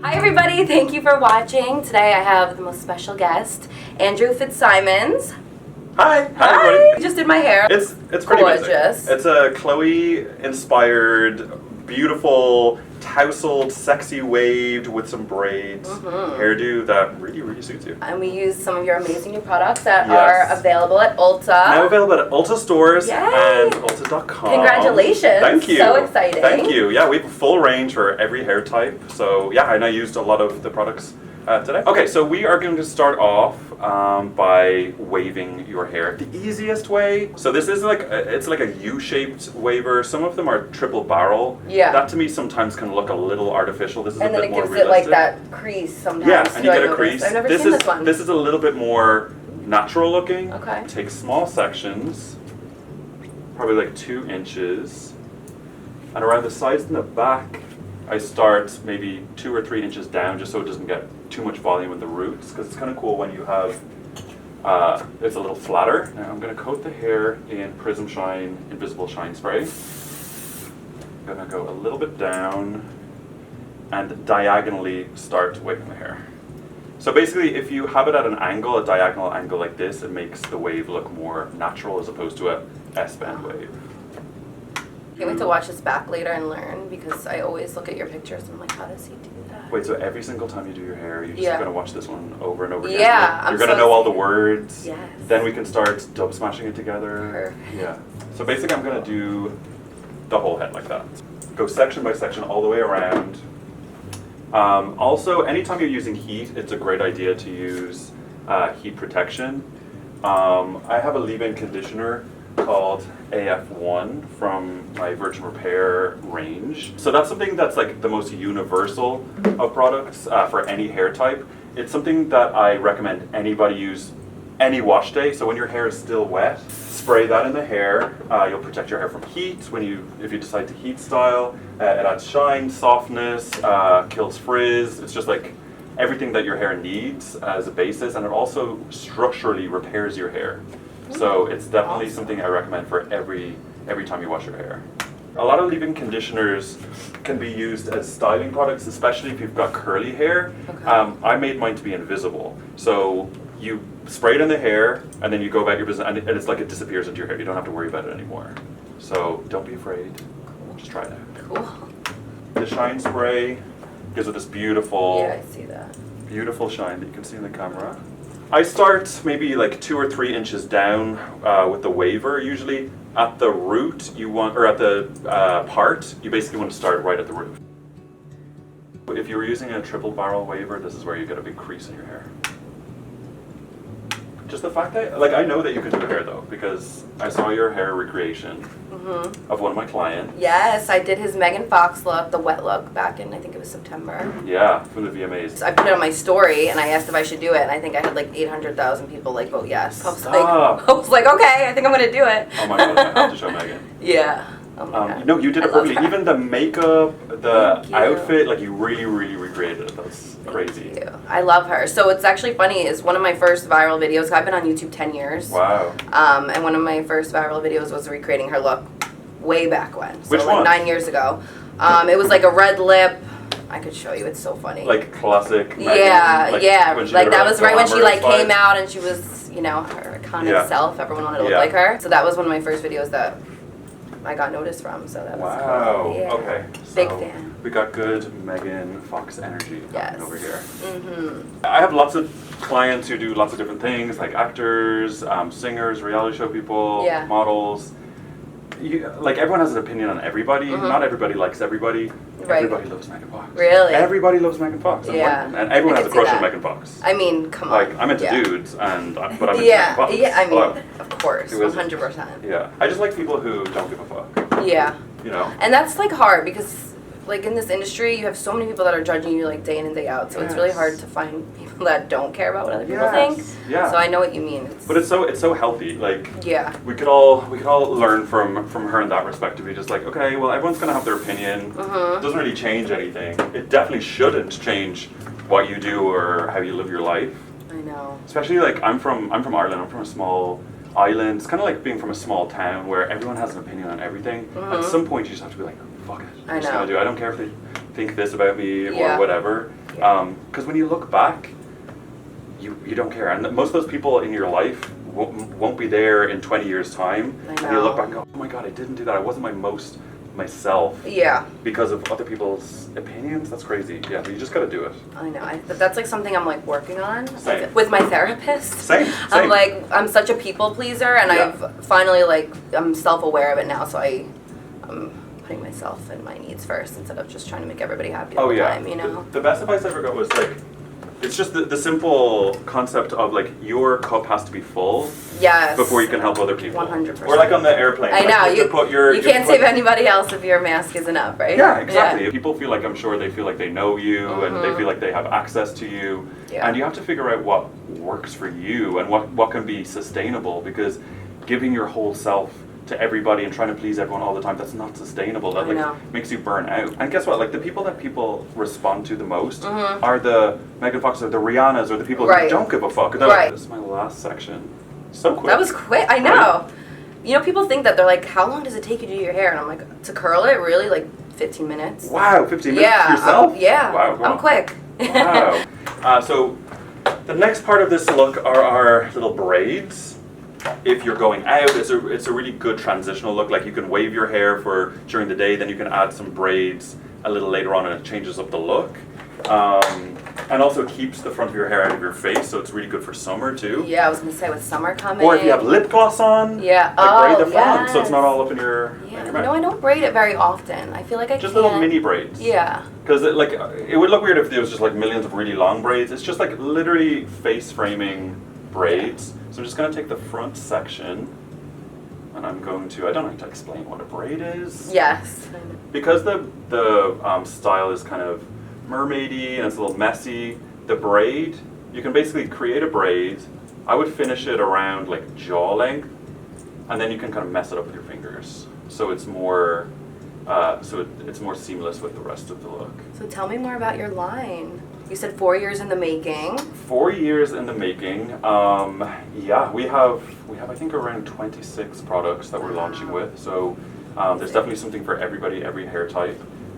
Hi everybody, thank you for watching. Today I have the most special guest, Andrew Fitzsimons. Hi everybody. You just did my hair. It's pretty gorgeous. Basic. It's a Chloe inspired, beautiful, tousled, sexy waved with some braids hairdo that really suits you. And we use some of your amazing new products that are available at ULTA. Now available at ULTA stores and Yay. ULTA.com. Congratulations. Thank you. So exciting. Thank you. Yeah, we have a full range for every hair type. So yeah, and I used a lot of the products today. Okay, so we are going to start off by waving your hair the easiest way. So this is like it's like a U-shaped waver. Some of them are triple barrel. Yeah. That to me sometimes can look a little artificial. This is and a then bit it more gives realistic. it like that crease sometimes. Yeah, and you get a crease. I've never seen this one. This is a little bit more natural looking. Okay. Take small sections, probably like 2 inches, and around the sides and the back, I start maybe 2 or 3 inches down, just so it doesn't get too much volume in the roots, because it's kind of cool when you have it's a little flatter. Now I'm going to coat the hair in Prism Shine Invisible Shine Spray. I'm going to go a little bit down and diagonally start waving the hair. So basically, if you have it at an angle, a diagonal angle like this, it makes the wave look more natural as opposed to a S-bend wave. Can't wait to watch this back later and learn, because I always look at your pictures and I'm like, how does he do that? Wait, so every single time you do your hair, you're just going to watch this one over and over again? Yeah. You're going to know all the words. Yes. Then we can start dub smashing it together. Perfect. Yeah. So basically, I'm going to do the whole head like that. Go section by section all the way around. Also, anytime you're using heat, it's a great idea to use heat protection. I have a leave-in conditioner called AF1 from my Virgin Repair range. So that's something that's like the most universal of products for any hair type. It's something that I recommend anybody use any wash day. So when your hair is still wet, spray that in the hair. You'll protect your hair from heat if you decide to heat style. It adds shine, softness, kills frizz. It's just like everything that your hair needs as a basis, and it also structurally repairs your hair. So it's definitely something I recommend for every time you wash your hair. A lot of leave-in conditioners can be used as styling products, especially if you've got curly hair. Okay. I made mine to be invisible. So you spray it in the hair, and then you go about your business, and it's like it disappears into your hair. You don't have to worry about it anymore. So don't be afraid. Just try it out. Cool. The shine spray gives it this beautiful, Yeah, I see that. beautiful shine that you can see in the camera. I start maybe like 2 or 3 inches down with the waver. Usually at the root or at the part, you basically want to start right at the root. If you were using a triple barrel waver, this is where you get a big crease in your hair. Just the fact that, like, I know that you can do hair though, because I saw your hair recreation of one of my clients. Yes, I did his Megan Fox look, the wet look, back in, I think it was September. Yeah, from the VMAs. So I put it on my story and I asked if I should do it, and I think I had like 800,000 people like vote yes. I was like, okay, I think I'm gonna do it. Oh my god, I have to show Megan. Yeah. Oh my God. No, you did I it love perfectly. her. Even the makeup, the Thank you. outfit, like you really recreated it. That's crazy. Thank you. I love her. So it's actually funny, is one of my first viral videos, I've been on YouTube 10 years. Wow. And one of my first viral videos was recreating her look way back when. So Which like one? 9 years ago. It was like a red lip. I could show you, it's so funny. Like classic Megan, Yeah, like, yeah. when she Like did that her was right when she like glamour came vibe. out and she was, you know, her iconic self. Everyone wanted to look Yeah. like her. So that was one of my first videos that I got noticed from. So that was Wow. cool. Yeah. Okay. Big So fan. we got good Megan Fox energy Yes. over here. Mm-hmm. I have lots of clients who do lots of different things, like actors, singers, reality show people, models. Like everyone has an opinion on everybody. Not everybody likes everybody. Right. Everybody loves Megan Fox. Really? Everybody loves Megan Fox. Yeah. And everyone I has a can see crush on that. Megan Fox. I mean, come on. Like I'm into Yeah. dudes, but I'm into Megan Fox. Yeah, I mean, Hello. of course, Who is it? 100%. Yeah. I just like people who don't give a fuck. Yeah. You know? And that's like hard, because like in this industry you have so many people that are judging you like day in and day out, so it's really hard to find people that don't care about what other people think. Yeah. So I know what you mean. But it's so healthy. Like Yeah. we could all learn from her in that respect, to be just like, okay, well everyone's gonna have their opinion. It doesn't really change anything. It definitely shouldn't change what you do or how you live your life. I know. Especially like I'm from Ireland. I'm from a small island. It's kind of like being from a small town where everyone has an opinion on everything. At some point you just have to be like, fuck it. I'm just gonna do it. I don't care if they think this about me or whatever. Because when you look back, you don't care. And most of those people in your life won't be there in 20 years' time. I know. And you look back and go, oh my God, I didn't do that. I wasn't my most myself. Yeah. Because of other people's opinions. That's crazy. Yeah, but you just got to do it. I know. But that's like something I'm like working on Same. with my therapist. Same. I'm like, I'm such a people pleaser, and I've finally like, I'm self-aware of it now, so I'm putting myself and my needs first instead of just trying to make everybody happy all the time, you know? The best advice I ever got was like, it's just the simple concept of like your cup has to be full before you can help other people. 100%. Or like on the airplane. I know, like you can't save anybody else if your mask isn't up, right? Yeah, exactly. Yeah. People feel like, I'm sure they feel like they know you and they feel like they have access to you. Yeah. And you have to figure out what works for you and what can be sustainable, because giving your whole self to everybody and trying to please everyone all the time, that's not sustainable. That like makes you burn out. And guess what? Like the people that people respond to the most are the Megan Foxes or the Rihannas or the people who don't give a fuck. And like, this is my last section. So quick. That was quick. I know. Right? You know, people think that they're like, how long does it take you to do your hair? And I'm like, to curl it, really? Like 15 minutes. Wow, 15 minutes yourself? Wow, I'm quick. Wow. So the next part of this look are our little braids. If you're going out, it's a really good transitional look. Like you can wave your hair for during the day, then you can add some braids a little later on, and it changes up the look. And also keeps the front of your hair out of your face, so it's really good for summer too. Yeah, I was gonna say with summer coming. Or if you have lip gloss on, like braid the front, so it's not all up in your. Yeah, no, I don't braid it very often. I feel like I just little mini braids. Yeah. Because it would look weird if there was just like millions of really long braids. It's just like literally face framing braids. So I'm just going to take the front section, and I'm going to, I don't have to explain what a braid is. Yes. Because the style is kind of mermaidy and it's a little messy, the braid, you can basically create a braid. I would finish it around like jaw length, and then you can kind of mess it up with your fingers. So it's more, it's more seamless with the rest of the look. So tell me more about your line. You said 4 years in the making. 4 years in the making. Yeah, we have I think around 26 products that we're launching with. So there's definitely something for everybody, every hair type.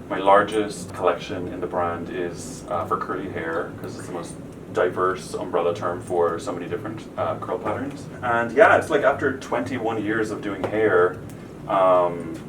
My largest collection in the brand is for curly hair, because it's the most diverse umbrella term for so many different curl patterns. And yeah, it's like after 21 years of doing hair,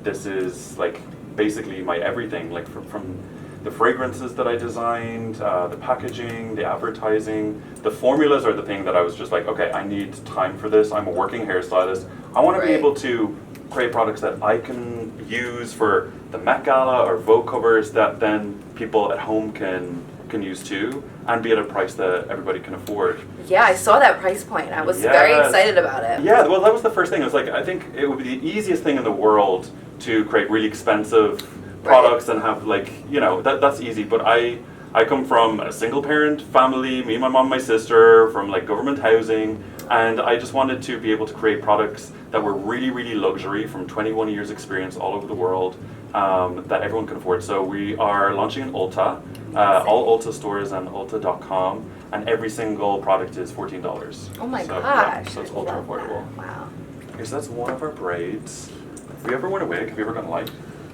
this is like basically my everything. Like from the fragrances that I designed, the packaging, the advertising, the formulas are the thing that I was just like, okay, I need time for this. I'm a working hairstylist. I want to be able to create products that I can use for the Met Gala or Vogue covers that then people at home can use too, and be at a price that everybody can afford. Yeah, I saw that price point. I was very excited about it. Yeah, well, that was the first thing. I was like, I think it would be the easiest thing in the world to create really expensive products and have like, you know, that's easy. But I come from a single parent family, me, my mom, my sister, from like government housing, and I just wanted to be able to create products that were really, really luxury from 21 years experience all over the world, that everyone can afford. So we are launching an ULTA, all ULTA stores and ULTA.com, and every single product is $14. Oh my gosh. Yeah, so it's ultra affordable. That. Wow. Okay, so that's one of our braids. Have you ever worn a wig? Have you ever gotten light?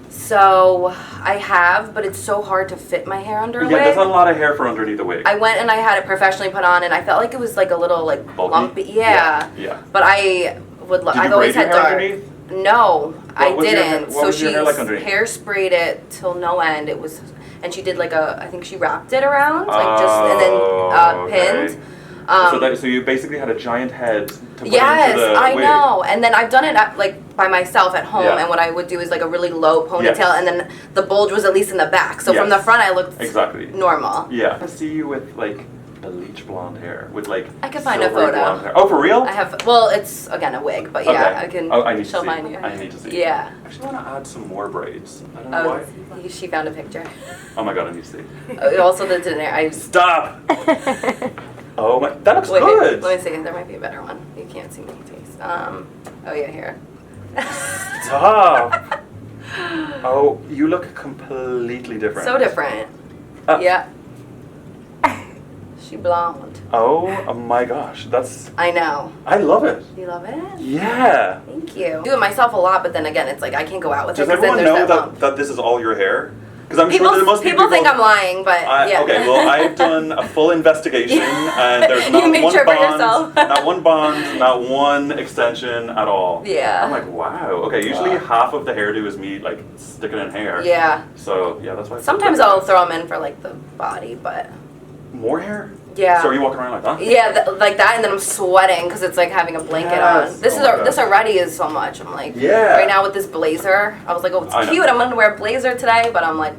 So I have, but it's so hard to fit my hair under a wig. Yeah, there's not a lot of hair for underneath the wig. I went and I had it professionally put on, and I felt like it was like a little like bulky? lumpy. Yeah. But I would. Did you I've always braid had your hair dark. underneath? No, I didn't. What was your hair like underneath? Hair sprayed it till no end. It was, and she did like I think she wrapped it around, like just and then pinned. So you basically had a giant head to put into the I wig. know. And then I've done it like by myself at home, and what I would do is like a really low ponytail, and then the bulge was at least in the back. So from the front, I looked normal. Yeah. I see you with like bleach blonde hair with like I can find a photo. Hair. Oh, for real? I have. Well, it's again a wig, but yeah, I can. I need to see. Mine, I need to see. Yeah. I actually want to add some more braids. I don't know why. She found a picture. Oh my god, I need to see. Also the dinner. Stop. Oh my, that looks good. Let me see. There might be a better one. You can't see my face. Oh yeah, here. Stop. Oh, you look completely different. So different. Yeah. She blonde. Oh my gosh, that's. I know. I love it. You love it? Yeah. Thank you. I do it myself a lot, but then again, it's like I can't go out with it. Does everyone know that this is all your hair? Because I'm sure that most people think I'm lying, but yeah. Okay, well, I've done a full investigation, and there's not You made one sure for bond, yourself. not one bond, not one extension at all. Yeah. I'm like, wow. Okay, usually half of the hairdo is me like sticking in hair. Yeah. So yeah, that's why. Sometimes I'll throw them in for like the body, but. More hair? Yeah. So are you walking around like that? Yeah, like that, and then I'm sweating because it's like having a blanket on. This this already is so much. I'm like, right now with this blazer, I was like, oh, it's cute. I'm gonna wear a blazer today, but I'm like.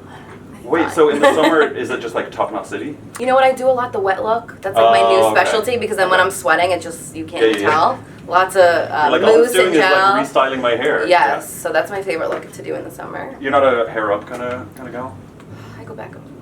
Wait, so in the summer, is it just like Top Knot City? You know what I do a lot? The wet look. That's like my new specialty because then when I'm sweating, it just you can't even tell. Lots of like, mousse all I'm doing and is gel. like restyling my hair. Yes, so that's my favorite look to do in the summer. You're not a hair up kind of gal? I go back and forth.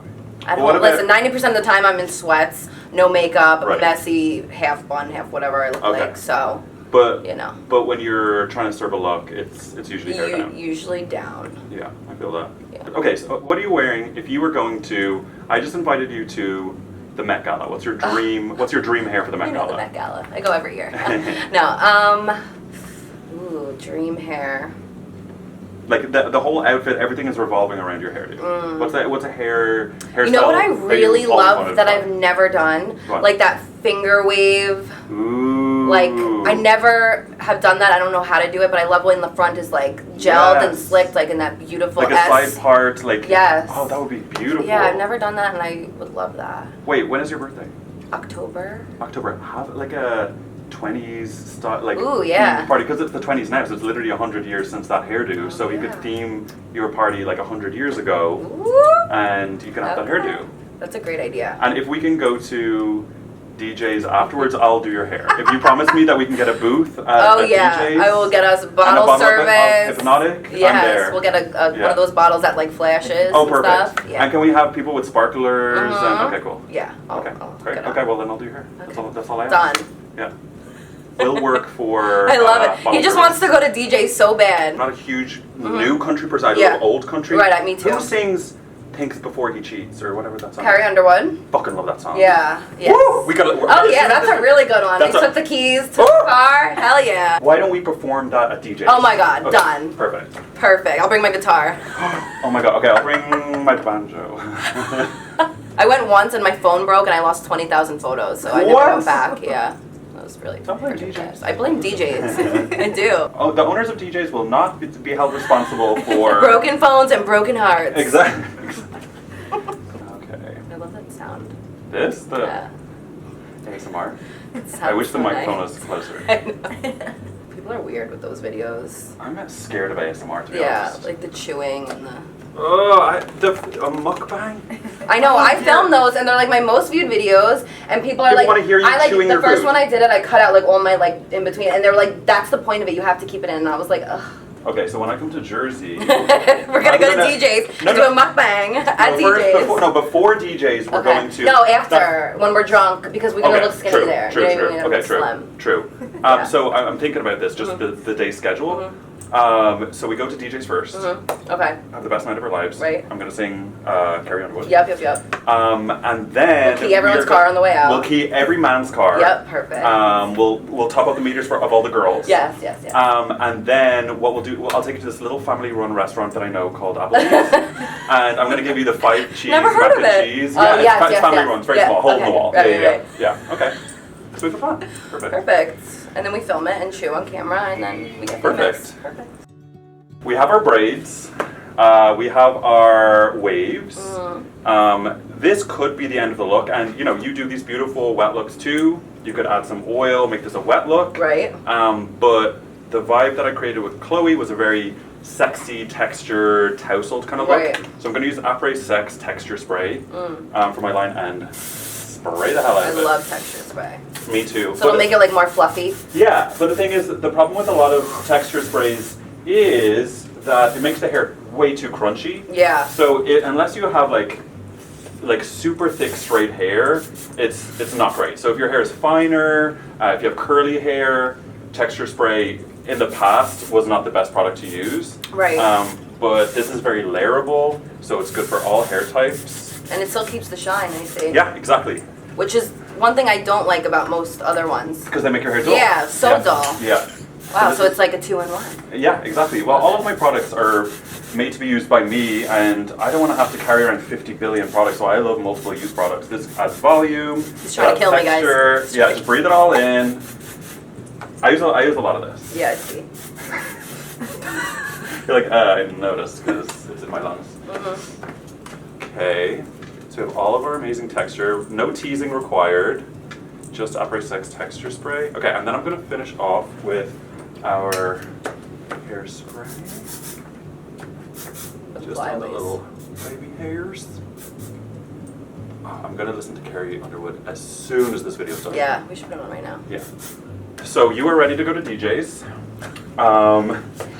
I don't listen. 90% of the time I'm in sweats, no makeup, messy, half bun, half whatever I look like. So, but you know. But when you're trying to serve a look, it's usually hair down. Usually down. Yeah, I feel that. Yeah. Okay, so what are you wearing if you were going to? I just invited you to the Met Gala. What's your dream? What's your dream hair for the Met Gala? The Met Gala. I go every year. No. Ooh, dream hair. Like the whole outfit, everything is revolving around your hairdo. What's a hairstyle? You know what I really love that I've never done? What? Like that finger wave. Ooh. Like I never have done that. I don't know how to do it, but I love when the front is like gelled and slicked, like in that beautiful like a side part, like yes. Oh, that would be beautiful. Yeah, I've never done that, and I would love that. Wait, when is your birthday? October. Have like a 20s style, like party, because it's the 20s now, so it's literally 100 years since that hairdo. So you could theme your party like 100 years ago, and you can have that hairdo. That's a great idea. And if we can go to DJs afterwards, I'll do your hair. If you promise me that we can get a booth at DJs, I will get us bottle service. Hypnotic. Yes, we'll get a one of those bottles that like flashes. Oh, perfect. And stuff. Yeah. And can we have people with sparklers? And, okay, cool. Yeah. Okay, great. Okay, well then I'll do your hair. Okay. That's all I have. Done. Yeah. Will work for. I love it. He just wants to go to DJ so bad. I'm not a huge new country person. I love old country. Right, me too. Who sings "Thinks Before He Cheats" or whatever that song? Carrie Underwood. Fucking love that song. Yeah. Yes. Woo! We got. Oh yeah, that's a really good one. They took the keys to the car. Hell yeah. Why don't we perform that at DJs? Oh my god, done. Perfect. Perfect. I'll bring my guitar. Oh my god. Okay, I'll bring my banjo. I went once and my phone broke and I lost 20,000 photos, so I never went back. Yeah. Was really don't blame DJs. I blame DJs. I do. Oh, the owners of DJs will not be held responsible for broken phones and broken hearts. Exactly. Okay. I love that sound. This ASMR. I wish the microphone was closer. I know. People are weird with those videos. I'm not scared of ASMR to be honest. Yeah, like the chewing and the. Oh, a mukbang. I know. I filmed those, and they're like my most viewed videos, and people are like, want to hear you chewing the first food. one I did it, I cut out like all my like in between, and they were like, that's the point of it. You have to keep it in. And I was like, ugh. Okay, so when I come to Jersey, we're gonna go to DJs and do a mukbang at DJs. Before DJs, we're going to. No, after when we're drunk because we're gonna look skinny there. True. You know what I mean? Okay, Slim. true. So I'm thinking about this, just the day schedule. So we go to DJs first. Okay. Have the best night of our lives. Right. I'm gonna sing Carrie Underwood. Yep. And then we'll key everyone's car on the way out. We'll key every man's car. Yep, perfect. We'll top up the meters of all the girls. Yes. And then what we'll do, I'll take you to this little family-run restaurant that I know called Applebee's, and I'm gonna give you the 5 cheese mac and cheese. Yeah, it's family-run. It's very small, hole in the wall. Right. Yeah. Okay. Sweet for fun. Perfect. And then we film it and chew on camera, and then we get famous. Perfect. We have our braids. We have our waves. This could be the end of the look, and you do these beautiful wet looks too. You could add some oil, make this a wet look. Right. But the vibe that I created with Chloe was a very sexy texture, tousled kind of look. So I'm going to use Après Sex texture spray for my line and spray the hell out of it. I love texture spray. Me too. So it'll make it like more fluffy. Yeah, but the thing is, the problem with a lot of texture sprays is that it makes the hair way too crunchy. Yeah. So unless you have like super thick straight hair, it's not great. So if your hair is finer, if you have curly hair, texture spray in the past was not the best product to use. Right. But this is very layerable, so it's good for all hair types. And it still keeps the shine, I see. Yeah, exactly. Which is one thing I don't like about most other ones. Because they make your hair dull. Yeah, so dull. Yeah. Wow, so it's like a 2-in-1. Yeah, exactly. Well, all of my products are made to be used by me, and I don't want to have to carry around 50 billion products, so I love multiple use products. This adds volume, He's trying to kill texture. me, guys. Yeah, just breathe it all in. I use a lot of this. Yeah, I see. You're like, I didn't notice because it's in my lungs. Mm-hmm. Okay, so we have all of our amazing texture. No teasing required. Just Après Sex texture spray. Okay, and then I'm going to finish off with our hairspray. Just on the little baby hairs. I'm going to listen to Carrie Underwood as soon as this video's done. Yeah, we should put it on right now. Yeah. So you are ready to go to DJs.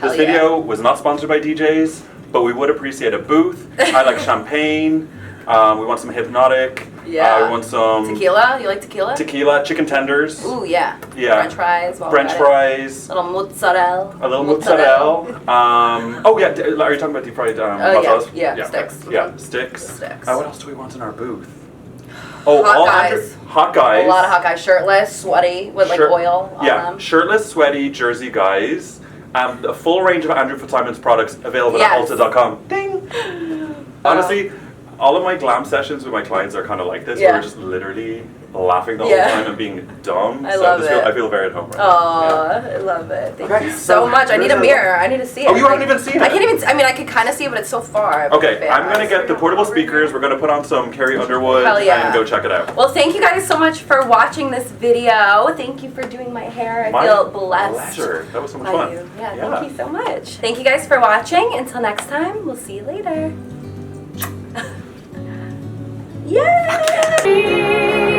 This video was not sponsored by DJs, but we would appreciate a booth. I like champagne. We want some Hypnotic. Yeah. We want some tequila. You like tequila? Tequila, chicken tenders. Ooh, yeah. Yeah. French fries. French fries. A little mozzarella. A little mozzarella. Oh yeah. Are you talking about deep fried mozzarelas? Yeah. Sticks. Okay. Yeah, sticks. Sticks. What else do we want in our booth? Oh, hot guys. Hot guys. A lot of hot guys, shirtless, sweaty, with like oil on them. Shirtless, sweaty, Jersey guys. A full range of Andrew Fitzsimons products available at ULTA.com. Ding! Honestly, all of my glam sessions with my clients are kind of like this, where we're just literally laughing the whole time and being dumb. I love it. I feel very at home right now. I love it. Thank you so much. I need a mirror. I need to see it. Oh, you haven't even seen it? I can't even, I mean, I could kind of see it, but it's so far. Okay, I'm going to get the portable speakers. We're going to put on some Carrie Underwood and go check it out. Well, thank you guys so much for watching this video. Thank you for doing my hair. I feel blessed. Pleasure. That was so much fun. Yeah, thank you so much. Thank you guys for watching. Until next time, we'll see you later. Yay!